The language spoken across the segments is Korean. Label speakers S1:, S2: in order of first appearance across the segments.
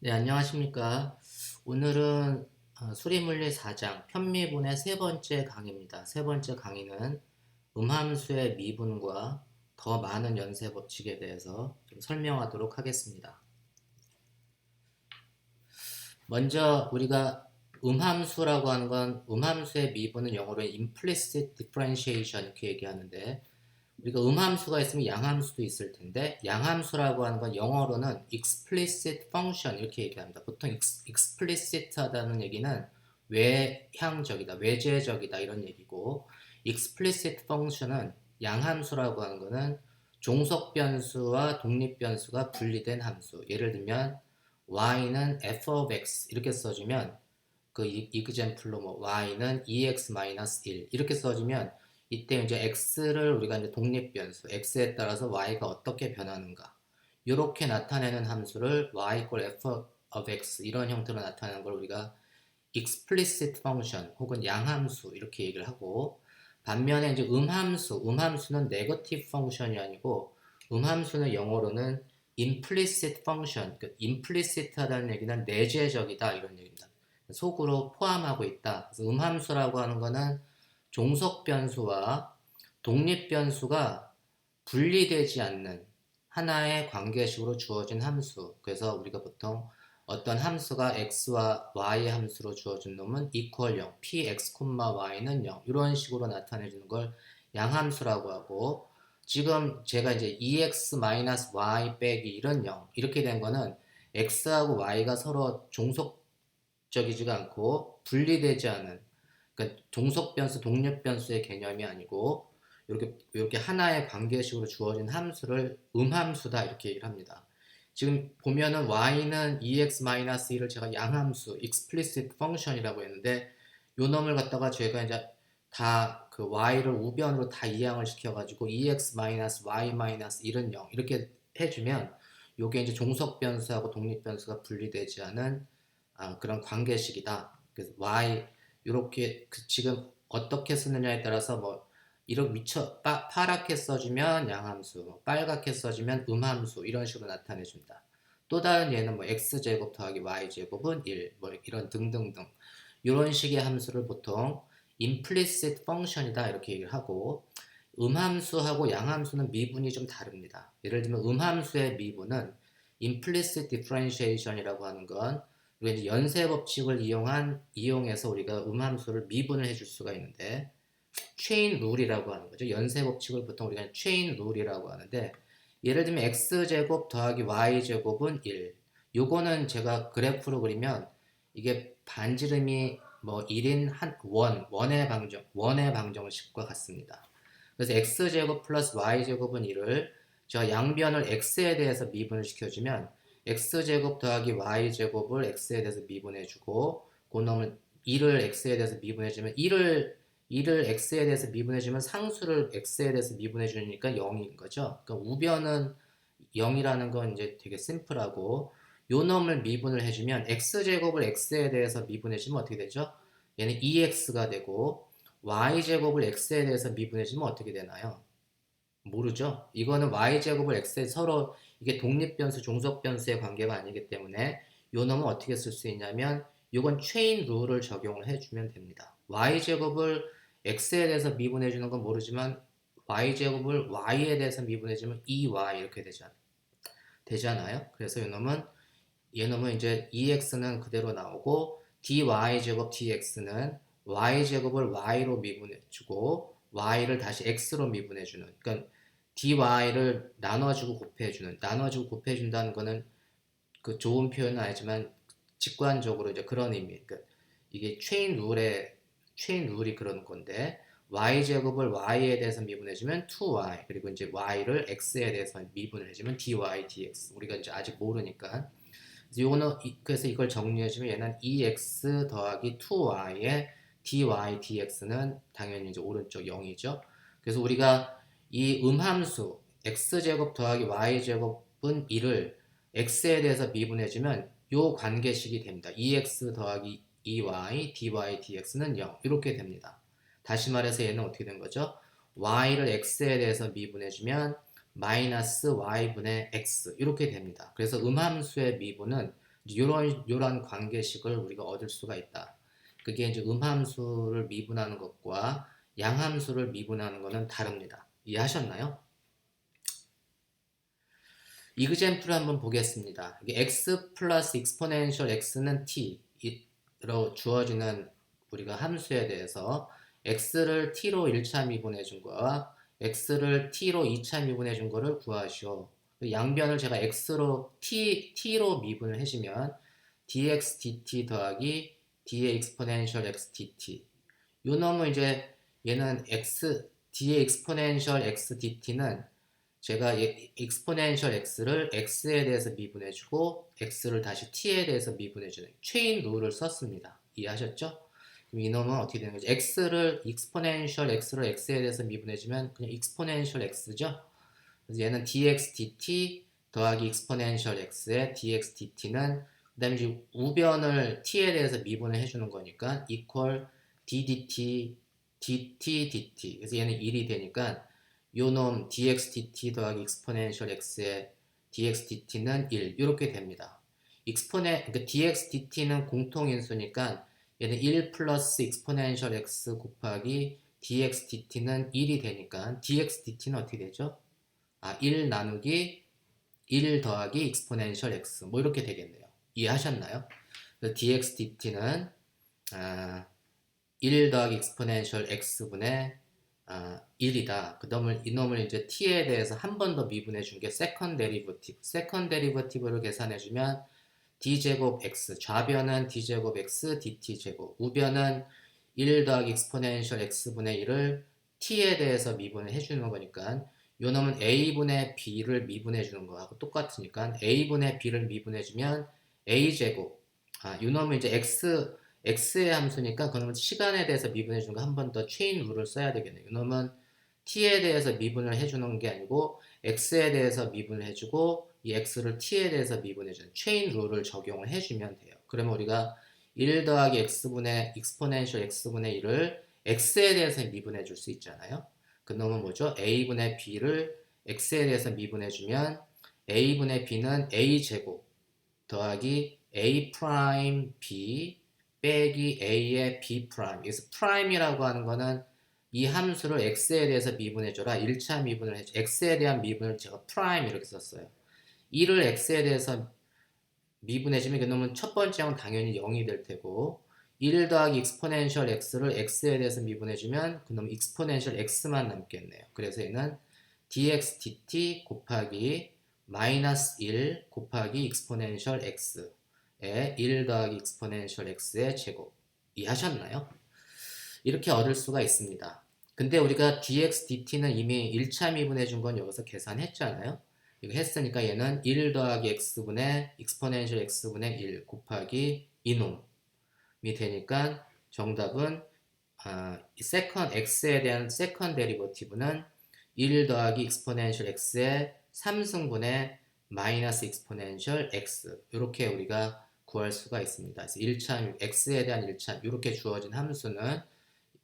S1: 네, 안녕하십니까. 오늘은 수리물리 4장 편미분의 세 번째 강의입니다. 세 번째 강의는 음함수의 미분과 더 많은 연쇄 법칙에 대해서 좀 설명하도록 하겠습니다. 먼저 우리가 음함수라고 하는 건 음함수의 미분은 영어로 implicit differentiation 이렇게 얘기하는데 우리가 음함수가 있으면 양함수도 있을 텐데 양함수라고 하는 건 영어로는 explicit function 이렇게 얘기합니다. 보통 explicit 하다는 얘기는 외향적이다, 외재적이다 이런 얘기고 explicit function은 양함수라고 하는 거는 종속 변수와 독립 변수가 분리된 함수. 예를 들면 y는 f of x 이렇게 써주면 그 이그젠플로 뭐 y는 2x-1 이렇게 써주면 이때 이제 x를 우리가 이제 독립 변수 x에 따라서 y가 어떻게 변하는가 이렇게 나타내는 함수를 y = f of x 이런 형태로 나타내는 걸 우리가 explicit function 혹은 양함수 이렇게 얘기를 하고 반면에 이제 음함수는 negative function이 아니고 음함수는 영어로는 implicit function, 그 implicit 하다는 얘기는 내재적이다 이런 얘기입니다. 속으로 포함하고 있다. 그래서 음함수라고 하는 거는 종속 변수와 독립 변수가 분리되지 않는 하나의 관계식으로 주어진 함수. 그래서 우리가 보통 어떤 함수가 x와 y 함수로 주어진 놈은 equal 0, px, y는 0 이런 식으로 나타내주는 걸 양함수라고 하고 지금 제가 이제 2x-y 빼기 이런 0 이렇게 된 거는 x하고 y가 서로 종속적이지가 않고 분리되지 않은 그러니까 종속 변수, 독립 변수의 개념이 아니고 이렇게 하나의 관계식으로 주어진 함수를 음함수다 이렇게 얘기를 합니다. 지금 보면은 y는 2x-1을 제가 양함수, explicit function이라고 했는데 요 놈을 갖다가 제가 이제 다 그 y를 우변으로 다 이항을 시켜가지고 2x-y-1은 0 이렇게 해주면 요게 이제 종속 변수하고 독립 변수가 분리되지 않은 그런 관계식이다. 그래서 y 이렇게 지금 어떻게 쓰느냐에 따라서 뭐 이렇게 파랗게 써주면 양함수, 빨갛게 써주면 음함수 이런 식으로 나타내준다. 또 다른 예는 뭐 x제곱 더하기 y제곱은 1, 뭐 이런 등등등 이런 식의 함수를 보통 implicit function이다 이렇게 얘기를 하고 음함수하고 양함수는 미분이 좀 다릅니다. 예를 들면 음함수의 미분은 implicit differentiation이라고 하는 건 우리가 이제 연쇄 법칙을 이용해서 우리가 음함수를 미분을 해줄 수가 있는데 체인 룰이라고 하는 거죠. 연쇄 법칙을 보통 우리가 체인 룰이라고 하는데 예를 들면 x제곱 더하기 y제곱은 1. 요거는 제가 그래프로 그리면 이게 반지름이 뭐 1인 원의 방정식과 같습니다. 그래서 x제곱 플러스 y제곱은 1을 제가 양변을 x에 대해서 미분을 시켜주면 x제곱 더하기 y제곱을 x에 대해서 미분해주고 그 놈을 1을 x에 대해서 미분해주면 1을 x에 대해서 미분해주면 상수를 x에 대해서 미분해주니까 0인 거죠. 그러니까 우변은 0이라는 건 이제 되게 심플하고 요 놈을 미분을 해주면 x제곱을 x에 대해서 미분해주면 어떻게 되죠? 얘는 2x가 되고 y제곱을 x에 대해서 미분해주면 어떻게 되나요? 모르죠. 이거는 y제곱을 x에 서로 이게 독립변수, 종속변수의 관계가 아니기 때문에 요 놈은 어떻게 쓸 수 있냐면 이건 체인 룰을 적용을 해주면 됩니다. y제곱을 x에 대해서 미분해주는 건 모르지만 y제곱을 y에 대해서 미분해주면 2y 이렇게 되잖아요. 그래서 얘 놈은 이제 2x는 그대로 나오고 dy제곱 dx는 y제곱을 y로 미분해주고 y를 다시 x로 미분해주는 그러니까 dy를 나눠주고 곱해준다는 거는 그 좋은 표현은 아니지만 직관적으로 이제 그런 의미 그러니까 이게 체인 룰이 그런 건데 y제곱을 y에 대해서 미분해주면 2y 그리고 이제 y를 x에 대해서 미분을 해주면 dy dx 우리가 이제 아직 모르니까 그래서 이걸 정리해주면 얘는 2x 더하기 2y의 dy dx는 당연히 이제 오른쪽 0이죠. 그래서 우리가 이 음함수 x제곱 더하기 y제곱은 1을 x에 대해서 미분해주면 요 관계식이 됩니다. 2x 더하기 2y dy dx는 0 이렇게 됩니다. 다시 말해서 얘는 어떻게 된 거죠? y를 x에 대해서 미분해주면 마이너스 y분의 x 이렇게 됩니다. 그래서 음함수의 미분은 요런 관계식을 우리가 얻을 수가 있다. 그게 이제 음함수를 미분하는 것과 양함수를 미분하는 것은 다릅니다. 이해하셨나요? 이그젬플을 한번 보겠습니다. 이게 x 플러스 익스포넨셜 x는 t로 주어지는 우리가 함수에 대해서 x를 t로 1차 미분해 준 거와 x를 t로 2차 미분해 준 거를 구하시오. 양변을 제가 x로 t로 미분을 해주면 dx dt 더하기 d의 익스포넨셜 x dt. 요 놈은 이제 얘는 d의 익스포넨셜 x dt는 제가 익스포넨셜 x를 x에 대해서 미분해주고 x를 다시 t에 대해서 미분해주는 체인 룰을 썼습니다. 이해하셨죠? 그럼 이놈은 어떻게 되는 거죠? 익스포넨셜 x를 x에 대해서 미분해주면 그냥 익스포넨셜 x죠? 그래서 얘는 dx dt 더하기 익스포넨셜 x의 dx dt는 그 다음에 이제 우변을 t에 대해서 미분을 해주는 거니까 equal d dt dt dt. 그래서 얘는 1이 되니까 요놈 dx dt 더하기 익스포넨셜 x의 dx dt는 1 이렇게 됩니다. 그러니까 dx dt는 공통인수니까 얘는 1 플러스 익스포넨셜 x 곱하기 dx dt는 1이 되니까 dx dt는 어떻게 되죠? 1 나누기 1 더하기 익스포넨셜 x 뭐 이렇게 되겠네요. 이해하셨나요? dx dt는 1 더하기 익스포넨셜 x분의 1이다. 이놈을 이제 t에 대해서 한 번 더 미분해 준 게 세컨 데리버티브. 세컨 데리버티브를 계산해 주면 d제곱 x, 좌변은 d제곱 x dt제곱, 우변은 1 더하기 익스포넨셜 x분의 1을 t에 대해서 미분을 해주는 거니까 요 놈은 a분의 b를 미분해 주는 거하고 똑같으니까 a분의 b를 미분해 주면 a제곱, 요 놈은 이제 x의 함수니까 그러면 시간에 대해서 미분해 주는 거 한 번 더 체인 룰을 써야 되겠네요. 이놈은 t에 대해서 미분을 해주는 게 아니고 x에 대해서 미분을 해주고 이 x를 t에 대해서 미분해주는 체인 룰을 적용을 해주면 돼요. 그러면 우리가 1 더하기 x분의 익스포넨셜 x분의 1을 x에 대해서 미분해 줄 수 있잖아요. 그 놈은 뭐죠? a분의 b를 x에 대해서 미분해주면 a분의 b는 a제곱 더하기 a 프라임 b 빼기 a의 b 프라임. 그래서 프라임이라고 하는 거는 이 함수를 x에 대해서 미분해줘라. 1차 미분을 해줘. x에 대한 미분을 제가 프라임 이렇게 썼어요. 1을 x에 대해서 미분해주면 그놈은 첫 번째 항은 당연히 0이 될 테고 1 더하기 익스포넨셜 x를 x에 대해서 미분해주면 그놈 익스포넨셜 x만 남겠네요. 그래서 얘는 dx dt 곱하기 마이너스 1 곱하기 익스포넨셜 x에 1 더하기 익스포넨셜 x의 제곱. 이해하셨나요? 이렇게 얻을 수가 있습니다. 근데 우리가 dx dt는 이미 1차 미분해 준 건 여기서 계산했잖아요. 이거 했으니까 얘는 1 더하기 x분의 익스포넨셜 x분의 1 곱하기 이놈이 되니까 정답은 x에 대한 세컨 데리버티브는 1 더하기 익스포넨셜 x의 3승분의 마이너스 익스포넨셜 x 이렇게 우리가 구할 수가 있습니다. 그래서 1차 x에 대한 1차 이렇게 주어진 함수는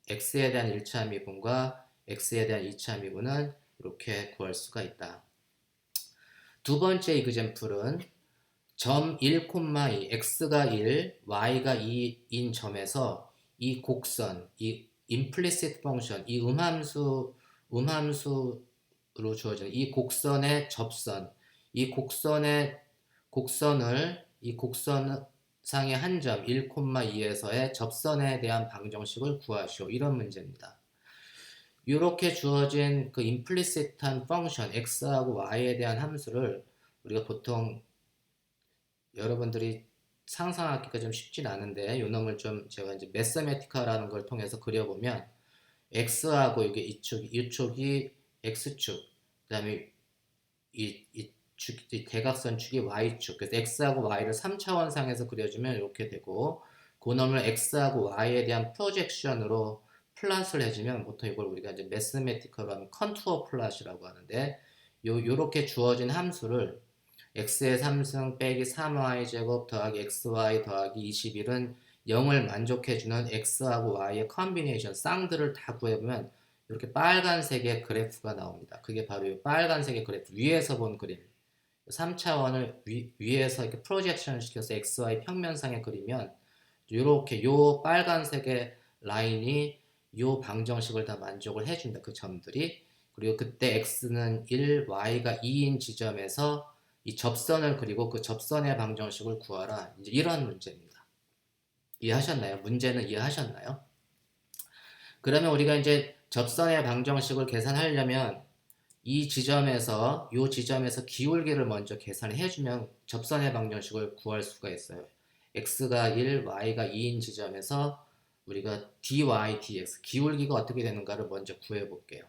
S1: x에 대한 1차 미분과 x에 대한 2차 미분은 이렇게 구할 수가 있다. 두 번째 이그젬플은 점 1,2 x가 1, y가 2인 점에서 이 곡선, 이 implicit function, 이 음함수로 주어진 이 곡선의 접선, 이 곡선상의 한 점 1,2에서의 접선에 대한 방정식을 구하시오. 이런 문제입니다. 이렇게 주어진 그 implicit한 펑션 x하고 y에 대한 함수를 우리가 보통 여러분들이 상상하기가 좀 쉽진 않은데 요 놈을 좀 제가 이제 매스메티카라는 걸 통해서 그려보면 x하고 이게 이쪽이 x축, 그다음에 이 대각선 축이 y축. 그래서 x하고 y를 3차원상에서 그려주면 이렇게 되고 그 놈을 x하고 y에 대한 프로젝션으로 플랫을 해주면 보통 이걸 우리가 이제 매스메티컬로 하면 컨투어 플랫이라고 하는데 요렇게 주어진 함수를 x의 3승 빼기 3y제곱 더하기 xy 더하기 21은 0을 만족해주는 x하고 y의 컨비네이션 쌍들을 다 구해보면 이렇게 빨간색의 그래프가 나옵니다. 그게 바로 이 빨간색의 그래프 위에서 본 그림 3차원을 위에서 이렇게 프로젝션 시켜서 XY 평면상에 그리면 이렇게 요 빨간색의 라인이 요 방정식을 다 만족을 해준다. 그 점들이. 그리고 그때 x는 1, y가 2인 지점에서 이 접선을 그리고 그 접선의 방정식을 구하라. 이제 이런 문제입니다. 이해하셨나요? 문제는 이해하셨나요? 그러면 우리가 이제 접선의 방정식을 계산하려면 이 지점에서 요 지점에서 기울기를 먼저 계산을 해주면 접선의 방정식을 구할 수가 있어요. x가 1, y가 2인 지점에서 우리가 dy, dx 기울기가 어떻게 되는가를 먼저 구해 볼게요.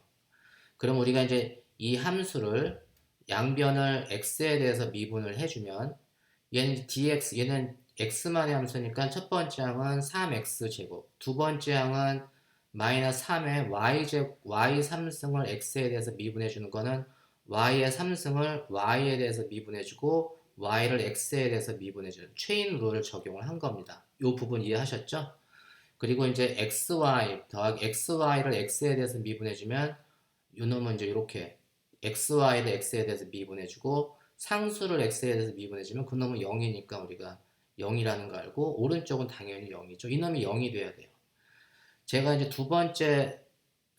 S1: 그럼 우리가 이제 이 함수를 양변을 x에 대해서 미분을 해주면 얘는 dx, 얘는 x만의 함수니까 첫 번째 항은 3x 제곱, 두 번째 항은 마이너스 3의 y 3승을 x에 대해서 미분해 주는 거는 y의 3승을 y에 대해서 미분해 주고 y를 x에 대해서 미분해 주는 체인 룰을 적용을 한 겁니다. 이 부분 이해하셨죠? 그리고 이제 xy 더하기 xy를 x에 대해서 미분해 주면 요 놈은 이제 이렇게 xy를 x에 대해서 미분해주고 상수를 x에 대해서 미분해주면 그 놈은 0이니까 우리가 0이라는 거 알고 오른쪽은 당연히 0이죠. 이 놈이 0이 돼야 돼요. 제가 이제 두 번째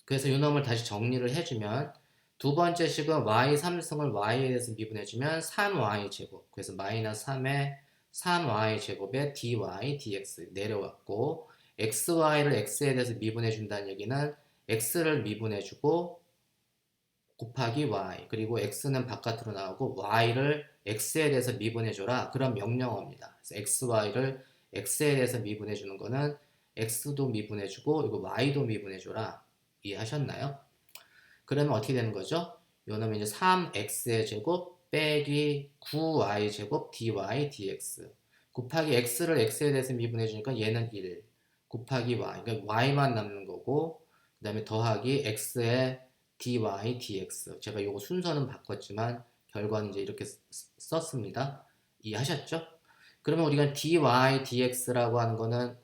S1: 그래서 이 놈을 다시 정리를 해주면 두 번째 식은 y 3승을 y에 대해서 미분해주면 3y 제곱 그래서 마이너스 3의 3y 제곱에 dy dx 내려왔고 xy를 x에 대해서 미분해준다는 얘기는 x를 미분해주고 곱하기 y 그리고 x는 바깥으로 나오고 y를 x에 대해서 미분해줘라 그런 명령어입니다. 그래서 xy를 x에 대해서 미분해주는 거는 x도 미분해주고 이거 y도 미분해줘라 이해하셨나요? 그러면 어떻게 되는 거죠? 요놈은 이제 3x의 제곱 빼기 9y 제곱 dy dx 곱하기 x를 x에 대해서 미분해주니까 얘는 1 곱하기 y 그러니까 y만 남는 거고 그 다음에 더하기 x의 dy, dx. 제가 요거 순서는 바꿨지만 결과는 이제 이렇게 썼습니다. 이해하셨죠? 그러면 우리가 dy, dx라고 하는 거는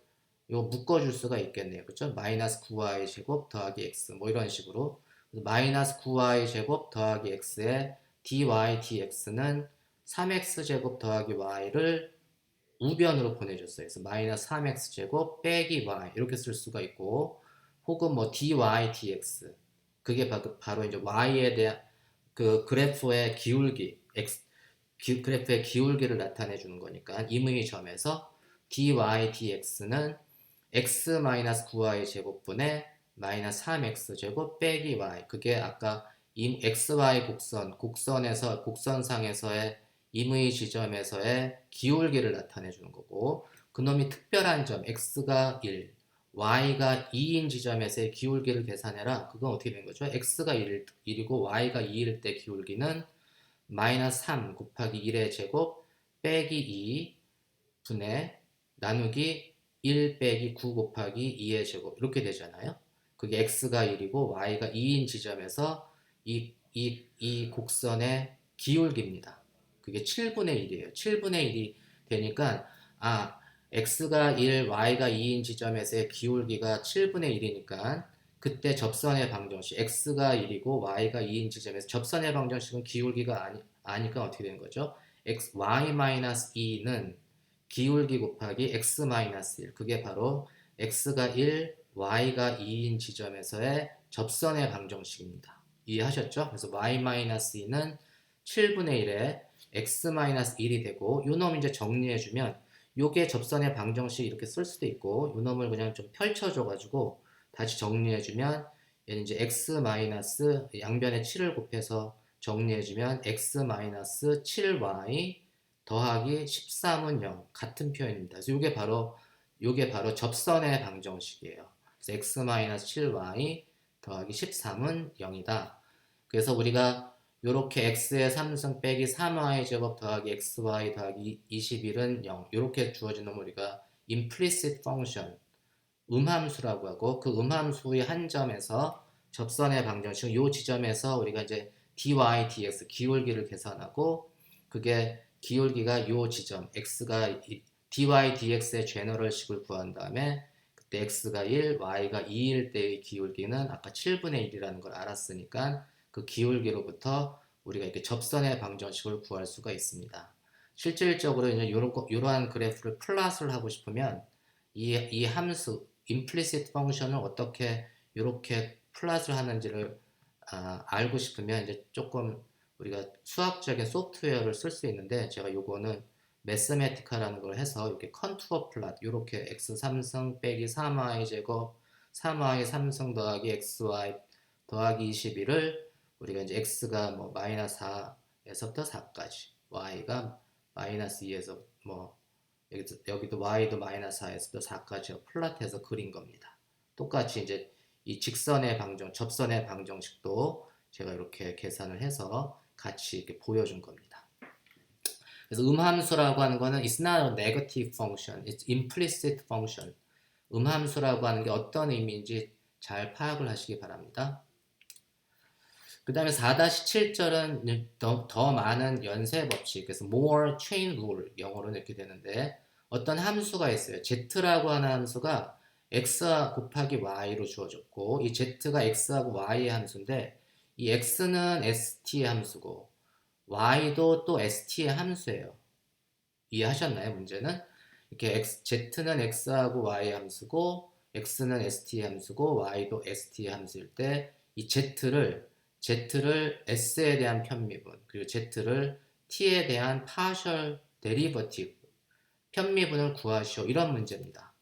S1: 요 묶어줄 수가 있겠네요. 그쵸? 마이너스 9y 제곱 더하기 x 뭐 이런 식으로 마이너스 9y 제곱 더하기 x에 dy, dx는 3x 제곱 더하기 y를 우변으로 보내줬어요. 그래서 마이너스 3x 제곱 빼기 y 이렇게 쓸 수가 있고 혹은 뭐 dy, dx 그게 바로 이제 y에 대한 그 그래프의 기울기, 그래프의 기울기를 나타내 주는 거니까 임의 점에서 dy dx는 x-9y 제곱분의 마이너스 3x 제곱 빼기 y 그게 아까 xy 곡선에서 곡선상에서의 임의 지점에서의 기울기를 나타내 주는 거고 그놈이 특별한 점 x가 1 y가 2인 지점에서의 기울기를 계산해라. 그건 어떻게 된 거죠? x가 1이고 y가 2일 때 기울기는 마이너스 3 곱하기 1의 제곱 빼기 2 분의 나누기 1 빼기 9 곱하기 2의 제곱 이렇게 되잖아요. 그게 x가 1이고 y가 2인 지점에서 이 곡선의 기울기입니다. 그게 7분의 1이에요. 7분의 1이 되니까 x가 1, y가 2인 지점에서의 기울기가 7분의 1이니까 그때 접선의 방정식 x가 1이고 y가 2인 지점에서 접선의 방정식은 기울기가 아니까 어떻게 되는 거죠? y-2는 기울기 곱하기 x-1 그게 바로 x가 1, y가 2인 지점에서의 접선의 방정식입니다. 이해하셨죠? 그래서 y-2는 7분의 1에 x-1이 되고 요 놈 이제 정리해주면 요게 접선의 방정식 이렇게 쓸 수도 있고 요 놈을 그냥 좀 펼쳐줘가지고 다시 정리해주면 얘는 이제 x 마이너스 양변에 7을 곱해서 정리해주면 x 마이너스 7y 더하기 13은 0 같은 표현입니다. 그래서 요게 바로 접선의 방정식이에요. 그래서 x 마이너스 7y 더하기 13은 0이다. 그래서 우리가 요렇게 x의 3승 빼기 3y 제곱 더하기 xy 더하기 21은 0 이렇게 주어진 놈을 우리가 implicit function 음함수라고 하고 그 음함수의 한 점에서 접선의 방정식은 요 지점에서 우리가 이제 dy, dx 기울기를 계산하고 그게 기울기가 요 지점 x가 dy, dx의 제너럴식을 구한 다음에 그때 x가 1, y가 2일 때의 기울기는 아까 7분의 1이라는 걸 알았으니까 그 기울기로부터 우리가 이렇게 접선의 방정식을 구할 수가 있습니다. 실질적으로 이제 이러한 그래프를 플롯을 하고 싶으면 이 함수 implicit 펑션을 어떻게 이렇게 플롯을 하는지를 알고 싶으면 이제 조금 우리가 수학적인 소프트웨어를 쓸 수 있는데, 제가 요거는 매스메티카라는 걸 해서 이렇게 컨투어 플롯, 이렇게 x 3승 빼기 3y 제곱 3y 3승 더하기 xy 더하기 21을 우리가 이제 x가 뭐 마이너스 4에서부터 4까지, y가 마이너스 2에서 뭐 여기도 y도 마이너스 4에서부터 4까지 플롯해서 그린 겁니다. 똑같이 이제 이 직선의 방정, 접선의 방정식도 제가 이렇게 계산을 해서 같이 이렇게 보여준 겁니다. 그래서 음함수라고 하는 거는 it's not a negative function, it's implicit function. 음함수라고 하는 게 어떤 의미인지 잘 파악을 하시기 바랍니다. 그 다음에 4-7절은 더 많은 연쇄 법칙, 그래서 more chain rule, 영어로는 이렇게 되는데, 어떤 함수가 있어요. z라고 하는 함수가 x 곱하기 y로 주어졌고, 이 z가 x하고 y의 함수인데, 이 x는 st의 함수고 y도 또 st의 함수예요. 이해하셨나요? 문제는 이렇게 z는 x하고 y의 함수고 x는 st의 함수고 y도 st의 함수일 때, 이 z를 s에 대한 편미분, 그리고 z를 t에 대한 파셜 데리버티브, 편미분을 구하시오, 이런 문제입니다.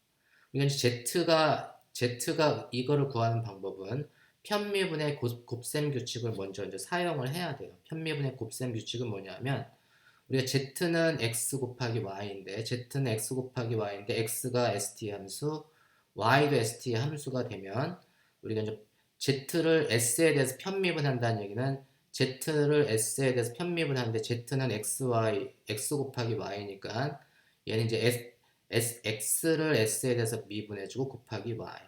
S1: 그러니까 z가 이거를 구하는 방법은 편미분의 곱셈 규칙을 먼저 이제 사용을 해야 돼요. 편미분의 곱셈 규칙은 뭐냐면, 우리가 z는 x 곱하기 y인데 x가 st의 함수, y도 st의 함수가 되면, 우리가 이제 z를 s에 대해서 편미분한다는 얘기는 z를 s에 대해서 편미분하는데 z는 x 곱하기 y니까 얘는 이제 x를 s에 대해서 미분해주고 곱하기 y,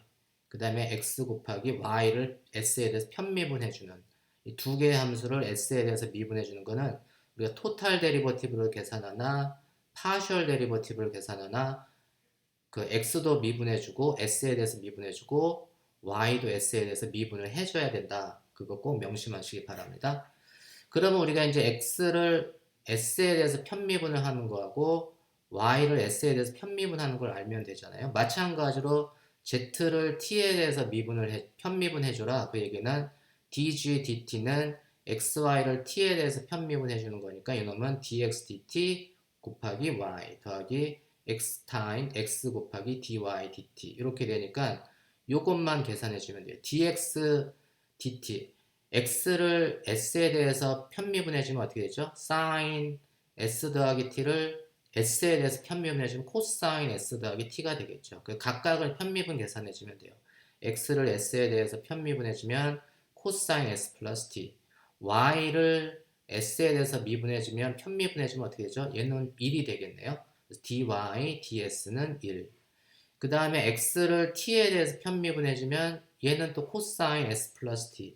S1: 그 다음에 x 곱하기 y를 s에 대해서 편미분해주는 이 두 개의 함수를 s에 대해서 미분해주는 거는 우리가 토탈 데리버티브를 계산하나 파셜 데리버티브를 계산하나 그 x도 미분해주고 s에 대해서 미분해주고 y도 s에 대해서 미분을 해줘야 된다. 그거 꼭 명심하시기 바랍니다. 그러면 우리가 이제 x를 s에 대해서 편미분을 하는 거하고 y를 s에 대해서 편미분하는 걸 알면 되잖아요. 마찬가지로 z를 t에 대해서 편미분해줘라. 그 얘기는 dg dt는 xy를 t에 대해서 편미분해주는 거니까 이놈은 dx dt 곱하기 y 더하기 x 타임 x 곱하기 dy dt 이렇게 되니까 요것만 계산해주면 돼요. dx dt, x를 s에 대해서 편미분해주면 어떻게 되죠? sin s 더하기 t를 s에 대해서 편미분해주면 코사인 s 더하기 t가 되겠죠. 그 각각을 편미분 계산해주면 돼요. x를 s에 대해서 편미분해주면 코사인 s 플러스 t, y를 s에 대해서 미분해주면 편미분해주면 어떻게 되죠? 얘는 1이 되겠네요. dy ds는 1. 그 다음에 x를 t에 대해서 편미분해주면 얘는 또 코사인 s 플러스 t.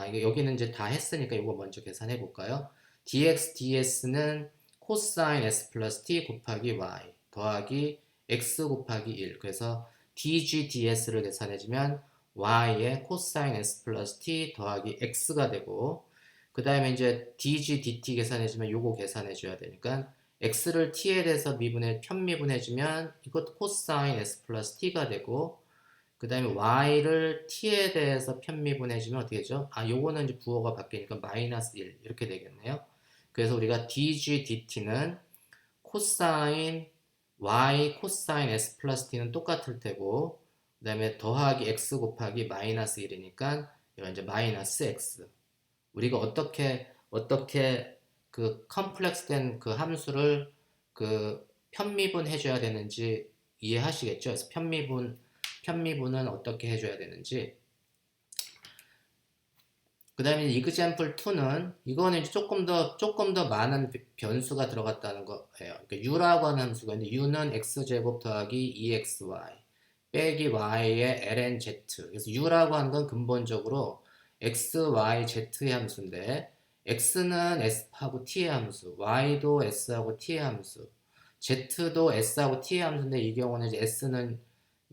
S1: 이게 여기는 이제 다 했으니까 이거 먼저 계산해 볼까요? dx ds는 코사인 s 플러스 t 곱하기 y 더하기 x 곱하기 1. 그래서 dg ds를 계산해주면 y의 코사인 s 플러스 t 더하기 x가 되고, 그 다음에 이제 dg dt 계산해주면 요거 계산해줘야 되니까 x를 t에 대해서 편미분해주면 이것도 코사인 s 플러스 t가 되고, 그 다음에 y를 t에 대해서 편미분해주면 어떻게 되죠? 요거는 이제 부호가 바뀌니까 마이너스 1 이렇게 되겠네요. 그래서 우리가 dg dt는 코사인 y 코사인 s 플러스 t는 똑같을 테고, 그 다음에 더하기 x 곱하기 마이너스 1이니까 이건 이제 마이너스 x. 우리가 어떻게 그 컴플렉스된 그 함수를 그 편미분 해줘야 되는지 이해하시겠죠? 그래서 편미분은 어떻게 해줘야 되는지. 그 다음에 example 2는 이거는 이제 조금 더 많은 변수가 들어갔다는 거예요. 그러니까 u라고 하는 함수가 있는데 u는 x제곱 더하기 2xy 빼기 y의 lnz. 그래서 u라고 하는 건 근본적으로 x, y, z의 함수인데 x는 s하고 t의 함수, y도 s하고 t의 함수, z도 s하고 t의 함수인데 이 경우는 이제 s는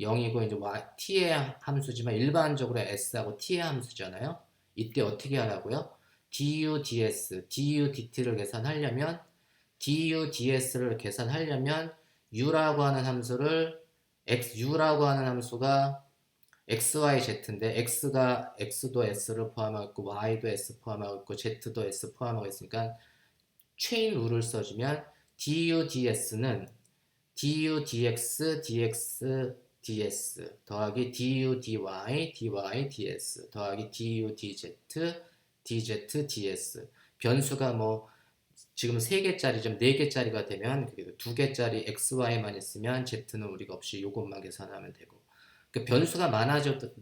S1: 0이고 이제 t의 함수지만 일반적으로 s하고 t의 함수잖아요. 이때 어떻게 하라고요? du ds, du dt를 계산하려면 du ds를 계산하려면 u라고 하는 함수를 u라고 하는 함수가 xyz인데 x도 s를 포함하고 있고 y도 s 포함하고 있고 z도 s 포함하고 있으니까 체인 룰을 써주면 du ds는 du dx dx ds 더하기 du dy dy ds 더하기 du dz dz ds 변수가 뭐 지금 3개짜리, 4개짜리가 되면 그게 2개짜리 xy만 있으면 z는 우리가 없이 이것만 계산하면 되고 그 변수가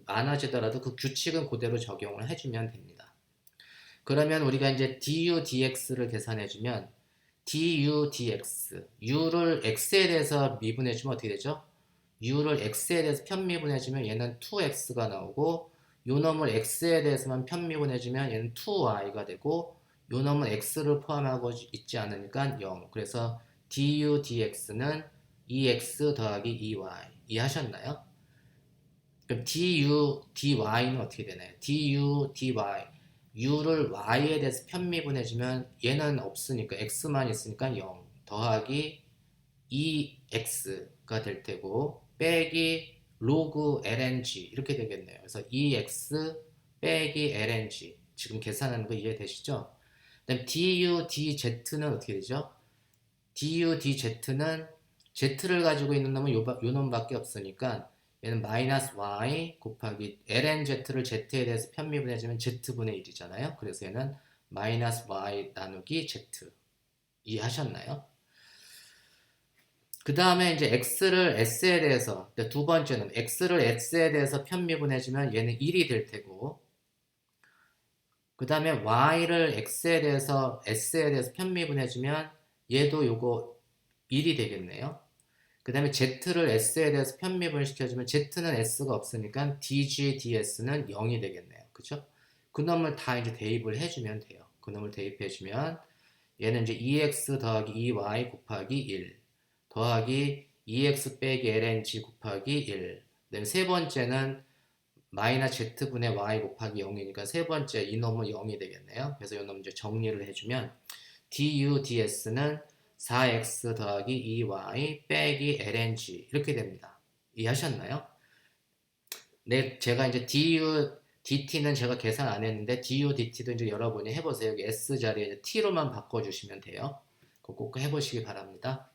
S1: 많아지더라도 그 규칙은 그대로 적용을 해주면 됩니다. 그러면 우리가 이제 du dx를 계산해주면 du dx u를 x에 대해서 미분해주면 어떻게 되죠? u를 x에 대해서 편미분해주면 얘는 2x가 나오고 요 놈을 x에 대해서만 편미분해주면 얘는 2y가 되고 요 놈은 x를 포함하고 있지 않으니까 0. 그래서 du dx는 2x 더하기 2y 이해하셨나요? 그럼 du dy는 어떻게 되나요? du dy u를 y에 대해서 편미분해주면 얘는 없으니까 x만 있으니까 0 더하기 2x가 될 테고 빼기 로그 lng 이렇게 되겠네요. 그래서 2x 빼기 lng 지금 계산하는 거 이해되시죠? 그다음 du dz는 어떻게 되죠? du dz는 z를 가지고 있는 놈은 요 놈밖에 없으니까 얘는 마이너스 y 곱하기 lnz를 z에 대해서 편미분해주면 z분의 1이잖아요. 그래서 얘는 마이너스 y 나누기 z 이해하셨나요? 그 다음에 이제 x를 s에 대해서 두 번째는 x를 s에 대해서 편미분해주면 얘는 1이 될 테고 그 다음에 y를 x에 대해서 s에 대해서 편미분해주면 얘도 요거 1이 되겠네요. 그 다음에 z를 s에 대해서 편미분을 시켜주면 z는 s가 없으니까 dg ds는 0이 되겠네요. 그죠? 그 놈을 다 이제 대입을 해주면 돼요. 그 놈을 대입해주면 얘는 이제 2x 더하기 2y 곱하기 1 더하기 2x 빼기 lng 곱하기 1 그다음에 세 번째는 마이너스 z분의 y 곱하기 0이니까 세 번째 이놈은 0이 되겠네요. 그래서 이놈 이제 정리를 해주면 du ds는 4x 더하기 2y 빼기 lng 이렇게 됩니다. 이해하셨나요? 네, 제가 이제 du dt는 제가 계산 안 했는데 du dt도 이제 여러분이 해보세요. 여기 s 자리에 t로만 바꿔주시면 돼요. 그거 꼭 해보시기 바랍니다.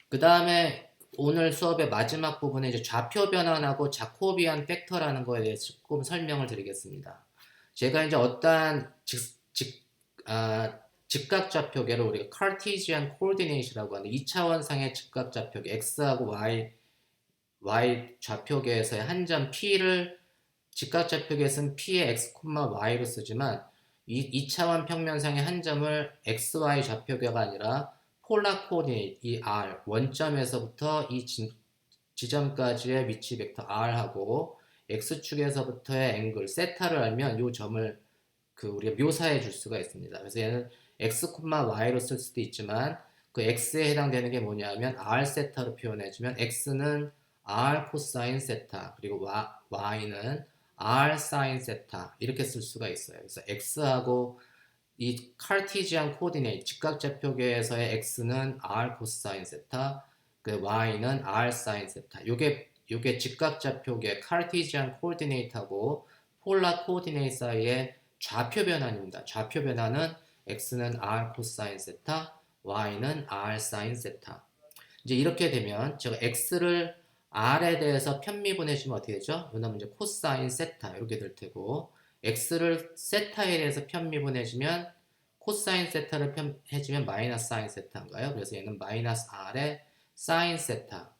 S1: 그 다음에 오늘 수업의 마지막 부분에 이제 좌표 변환하고 자코비안 팩터라는 거에 대해서 조금 설명을 드리겠습니다. 제가 이제 어떠한 직각좌표계를 우리가 카르티지안 코오디네이션이라고 하는 2차원상의 직각좌표계 x하고 y 좌표계에서의 한 점 p를 직각좌표계에서는 p의 x, y로 쓰지만 이 2차원 평면상의 한 점을 xy 좌표계가 아니라 폴라 코디네이트 이 r 원점에서부터 이 지점까지의 위치 벡터 r하고 x축에서부터의 앵글 세타를 알면 이 점을 우리가 묘사해 줄 수가 있습니다. 그래서 얘는 x, y로 쓸 수도 있지만 그 x에 해당되는 게 뭐냐면 r 세타로 표현해 주면 x는 r 코사인 세타 그리고 y는 r 사인 세타 이렇게 쓸 수가 있어요. 그래서 x하고 이 카르티지안 코디네이트 직각좌표계에서의 x는 r 코사인 세타, 그 y는 r 사인 세타. 요게 직각좌표계 카르티지안 코디네이트하고 폴라 코디네이트 사이의 좌표 변환입니다. 좌표 변환은 x는 r 코사인 세타, y는 r 사인 세타. 이제 이렇게 되면 제가 x를 r에 대해서 편미분해주면 어떻게 되죠? 왜냐면 이제 코사인 세타 이렇게 될 테고 x를 세타에 대해서 편미분해주면 코사인 세타를 해주면 마이너스 사인 세타인가요? 그래서 얘는 마이너스 r의 사인 세타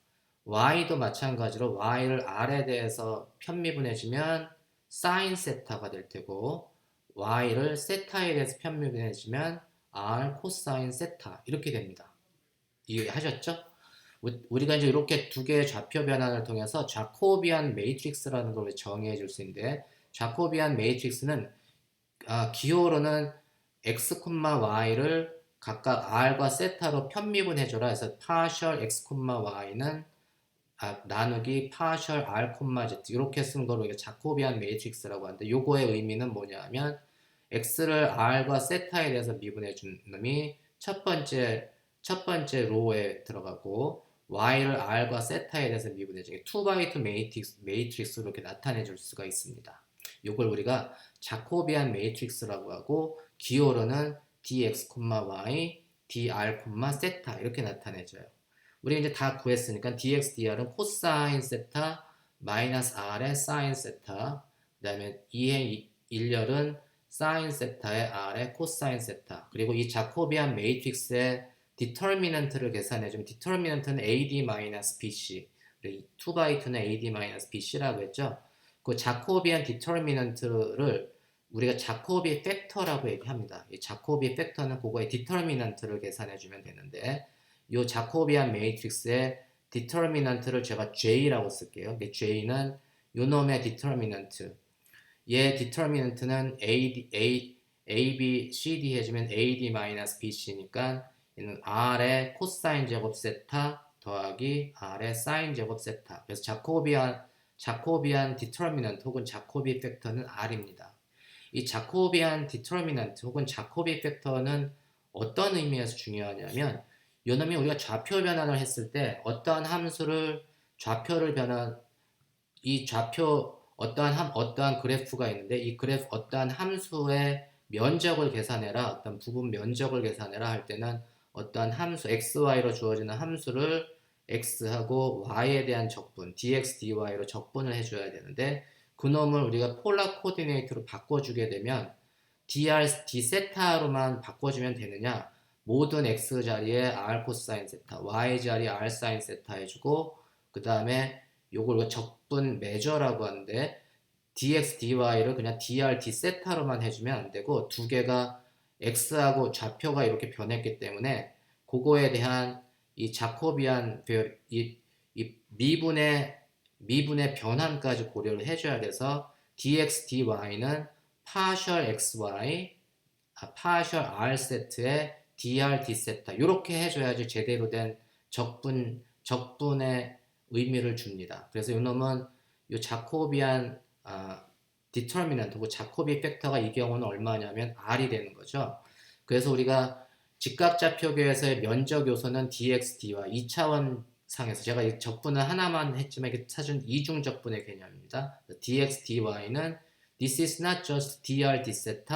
S1: y도 마찬가지로 y를 r에 대해서 편미분해주면 사인 세타가 될 테고 y를 세타에 대해서 편미분해주면 r 코사인 세타 이렇게 됩니다. 이해하셨죠? 우리가 이제 이렇게 두 개의 좌표 변환을 통해서 자코비안 매트릭스라는 걸 정의해 줄 수 있는데 자코비안 매트릭스는 기호로는 x, y를 각각 r과 세타로 편미분해줘라 해서 partial x, y는 나누기 partial r, z 이렇게 쓴 걸 우리가 자코비안 매트릭스라고 하는데 요거의 의미는 뭐냐 하면 x를 r과 세타에 대해서 미분해 준 놈이 첫 번째 로에 들어가고 y를 r과 세타에 대해서 미분해 준 게 2x2 매트릭스로 이렇게 나타내 줄 수가 있습니다. 이걸 우리가 자코비안 매트릭스라고 하고 기호로는 dx, y, dr, 세타 이렇게 나타내줘요. 우리 이제 다 구했으니까 dx, dr은 코사인 세타 마이너스 r의 사인 세타, 그 다음에 2의 1열은 사인 세타의 r의 코사인 세타, 그리고 이 자코비안 매트릭스의 디터미넌트를 계산해주면 디터미넌트는 AD-BC, 2x2는 AD-BC라고 했죠. 그 자코비안 디터미넌트를 우리가 자코비 팩터라고 얘기합니다. 이 자코비 팩터는 그거의 디터미넌트를 계산해주면 되는데 이 자코비안 매트릭스의 디터미넌트를 제가 J라고 쓸게요. J는 요놈의 디터미넌트. 얘 디터미넌트는 A, B, C, D 해주면 AD-BC니까 얘는 R의 코사인 제곱 세타 더하기 R의 사인 제곱 세타. 그래서 자코비안 디터미넌트 혹은 자코비 팩터는 R입니다. 이 자코비안 디터미넌트 혹은 자코비 팩터는 어떤 의미에서 중요하냐면 요놈이 우리가 좌표 변환을 했을 때 어떠한 함수를 좌표를 변환 이 좌표 어떠한 그래프가 있는데 이 그래프 어떠한 함수의 면적을 계산해라 어떤 부분 면적을 계산해라 할 때는 어떠한 함수 xy로 주어지는 함수를 x하고 y에 대한 적분 dx dy로 적분을 해줘야 되는데 그놈을 우리가 폴라 코디네이트로 바꿔주게 되면 d 세타로만 바꿔주면 되느냐 모든 x 자리에 r 코사인 세타 y 자리에 r 사인 세타 해주고 그 다음에 요걸 적분 매저라고 하는데 dx, dy를 그냥 dr, d세타로만 해주면 안 되고 두 개가 x하고 좌표가 이렇게 변했기 때문에 그거에 대한 이 자코비안 이 미분의 변환까지 고려를 해줘야 돼서 dx, dy는 partial xy, partial r 세트에 dr, d세타 이렇게 해줘야지 제대로 된 적분의 의미를 줍니다. 그래서 이놈은 이 자코비안 디터미넌트, 자코비 팩터가 이 경우는 얼마냐면 R이 되는 거죠. 그래서 우리가 직각좌표계에서의 면적 요소는 dx, dy 2차원 상에서 제가 이 적분을 하나만 했지만 이게 사실 이중 적분의 개념입니다. dx, dy는 this is not just dr, dθ,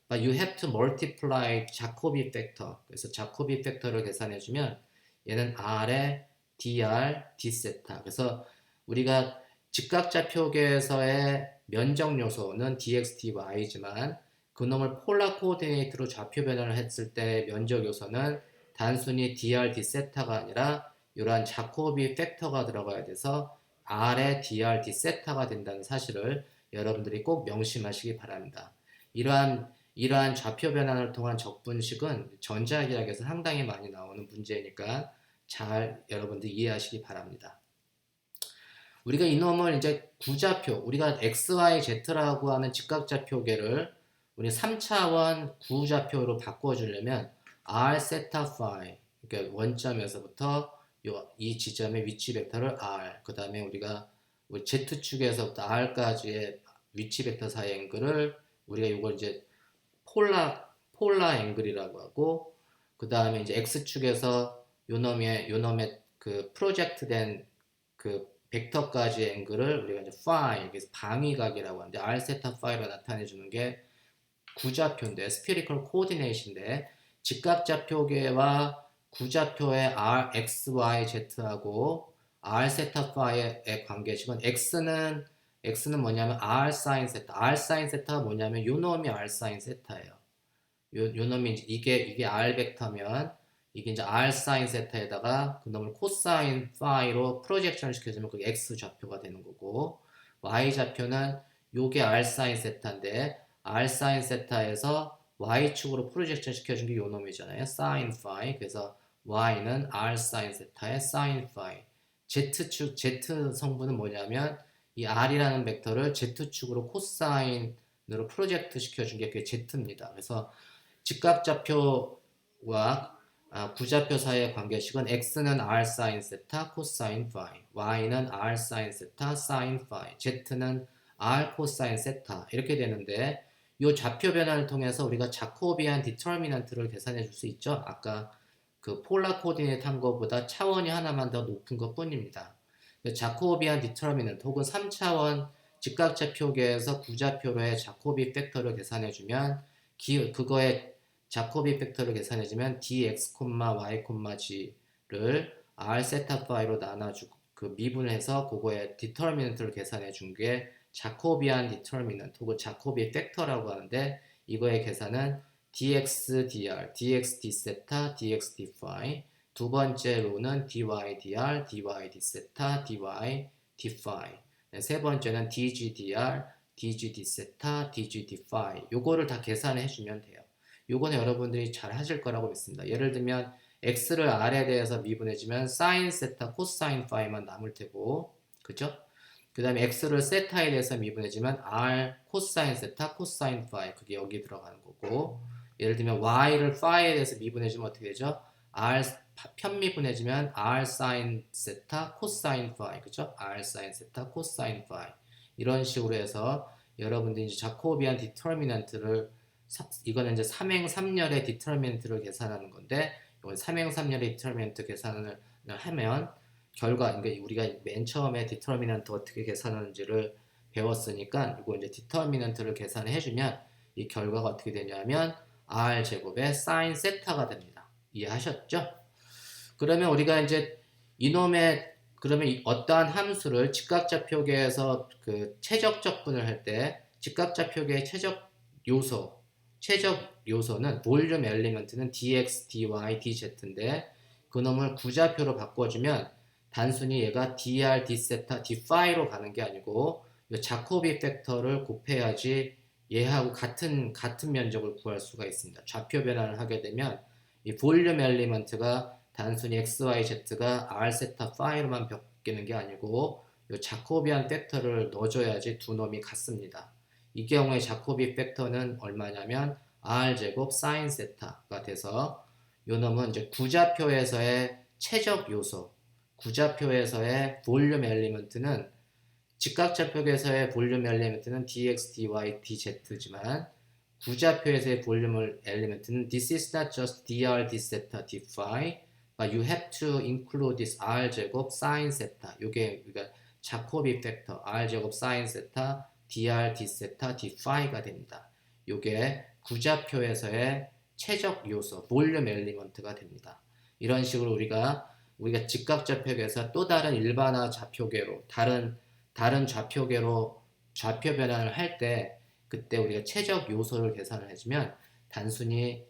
S1: but you have to multiply 자코비 팩터. 그래서 자코비 팩터를 계산해주면 얘는 R의 dr, d세타. 그래서 우리가 직각좌표계에서의 면적 요소는 dx, dy지만 그놈을 폴라 코오디네이트로 좌표 변환을 했을 때 면적 요소는 단순히 dr, d세타가 아니라 이러한 자코비 팩터가 들어가야 돼서 r의 dr, d세타가 된다는 사실을 여러분들이 꼭 명심하시기 바랍니다. 이러한 좌표 변환을 통한 적분식은 전자기하학에서 상당히 많이 나오는 문제니까 잘 여러분들 이해하시기 바랍니다. 우리가 이놈을 이제 구좌표, 우리가 XYZ라고 하는 직각좌표계를 우리 3차원 구좌표로 바꿔주려면 R 세타 파이, 그러니까 원점에서부터 이 지점의 위치 벡터를 R, 그 다음에 우리가 Z축에서부터 R까지의 위치 벡터 사이 앵글을 우리가 이걸 이제 폴라 앵글이라고 하고, 그 다음에 이제 X축에서 요놈의 그 프로젝트된 그 벡터까지의 앵글을 우리가 이제 파이, 그래서 방위각이라고 하는데 R 세타 파이로 나타내 주는 게 구좌표인데 spherical coordinate인데 직각좌표계와 구좌표의 R, X, Y, Z하고 R 세타 파이의 관계식은 X는 뭐냐면 R 사인 세타. R 사인 세타가 뭐냐면 요 놈이 R 사인 세타예요. 요 놈이 이게 R 벡터면 이게 이제 R 사인 세타에다가 그 놈을 코사인 파이로 프로젝션 시켜주면 그게 X 좌표가 되는 거고 Y 좌표는 요게 R 사인 세타인데 R 사인 세타에서 Y축으로 프로젝션 시켜준 게 요 놈이잖아요. 사인 파이. 그래서 Y는 R 사인 세타의 사인 파이. Z축, Z 성분은 뭐냐면 이 R이라는 벡터를 Z축으로 코사인으로 프로젝트 시켜준 게 그게 Z입니다. 그래서 직각좌표와 구좌표 사이의 관계식은 X는 R 사인 세타 코사인 파이, Y는 R 사인 세타 사인 파이, Z는 R 코사인 세타 이렇게 되는데 이 좌표 변화를 통해서 우리가 자코비안 디터미넌트를 계산해 줄 수 있죠. 아까 그 폴라 코디네이트 한 것보다 차원이 하나만 더 높은 것 뿐입니다. 자코비안 디터미넌트 혹은 3차원 직각좌표계에서 구좌표로의 자코비 팩터를 계산해 주면 그거의 자코비 팩터를 계산해 주면 dx, y, g를 r 세타 파이로 나눠주고 그 미분해서 그거의 디터미넌트를 계산해 준 게 자코비안 디터미넌트 혹은 자코비 팩터라고 하는데 이거의 계산은 dx dr, dx d 세타, dx d phi 두 번째 로는 dy dr, dy d 세타, dy d phi 세 번째는 dg dr, dg d 세타, dg d phi 요거를 다 계산해 주면 돼요. 요거는 여러분들이 잘 하실 거라고 믿습니다. 예를 들면 x를 r에 대해서 미분해주면 sin 세타, 코사인 파이만 남을 테고 그죠? 그 다음에 x를 세타에 대해서 미분해주면 r 코사인 세타, 코사인 파이 그게 여기 들어가는 거고 예를 들면 y를 파이에 대해서 미분해주면 어떻게 되죠? r 편미분해주면 r sin 세타, 코사인 파이 그죠? r sin 세타, 코사인 파이 이런 식으로 해서 여러분들이 이제 자코비안 디터미넌트를 이거는 이제 삼행삼렬의 디터미넌트를 계산하는 건데 이건 삼행삼렬의 디터미넌트 계산을 하면 결과 그러니까 우리가 맨 처음에 디터미넌트 어떻게 계산하는지를 배웠으니까 이거 이제 디터미넌트를 계산해 주면 이 결과가 어떻게 되냐면 r 제곱의 사인 세타가 됩니다. 이해하셨죠? 그러면 우리가 이제 이놈의 그러면 어떠한 함수를 직각좌표계에서 그 최적적분을 할 때 직각좌표계의 최적 요소는 볼륨 엘리먼트는 dx, dy, dz인데 그놈을 구좌표로 바꿔주면 단순히 얘가 dr, d 세타, d phi로 가는 게 아니고 자코비 팩터를 곱해야지 얘하고 같은 면적을 구할 수가 있습니다. 좌표 변화를 하게 되면 이 볼륨 엘리먼트가 단순히 x, y, z가 r 세타 파이로만 바뀌는 게 아니고 이 자코비안 팩터를 넣어줘야지 두 놈이 같습니다. 이 경우에 자코비 팩터는 얼마냐면 r 제곱 사인 세타가 돼서 이 놈은 이제 구좌표에서의 최적 요소, 구좌표에서의 볼륨 엘리먼트는 직각좌표에서의 볼륨 엘리먼트는 dx, dy, dz지만 구좌표에서의 볼륨 엘리먼트는 this is not just dr, d theta, d phi, but you have to include this r 제곱 sin theta. 요게 우리가 자코비 팩터 r 제곱 sin theta, dr, d theta, d phi가 됩니다. 요게 구좌표에서의 최적 요소, 볼륨 엘리먼트가 됩니다. 이런 식으로 우리가 직각좌표계에서 또 다른 일반화 좌표계로 다른 좌표계로 좌표 변환을 할 때 그때 우리가 최적 요소를 계산을 해주면 단순히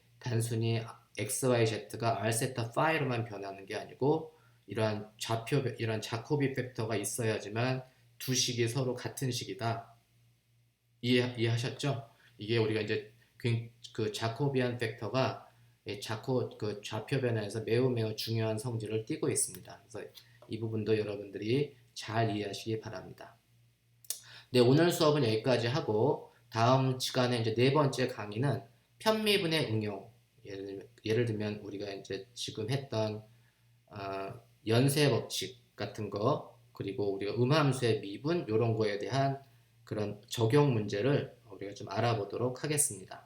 S1: x, y, z가 r 세타 파이로만 변하는 게 아니고 이러한 자코비 팩터가 있어야지만 두 식이 서로 같은 식이다. 이해하셨죠? 이게 우리가 이제 그 자코비안 팩터가 그 좌표 변화에서 매우 중요한 성질을 띠고 있습니다. 그래서 이 부분도 여러분들이 잘 이해하시기 바랍니다. 네, 오늘 수업은 여기까지 하고 다음 시간에 이제 네 번째 강의는 편미분의 응용. 예를 들면 우리가 이제 지금 했던 연쇄 법칙 같은 거 그리고 우리가 음함수의 미분 이런 거에 대한 그런 적용 문제를 우리가 좀 알아보도록 하겠습니다.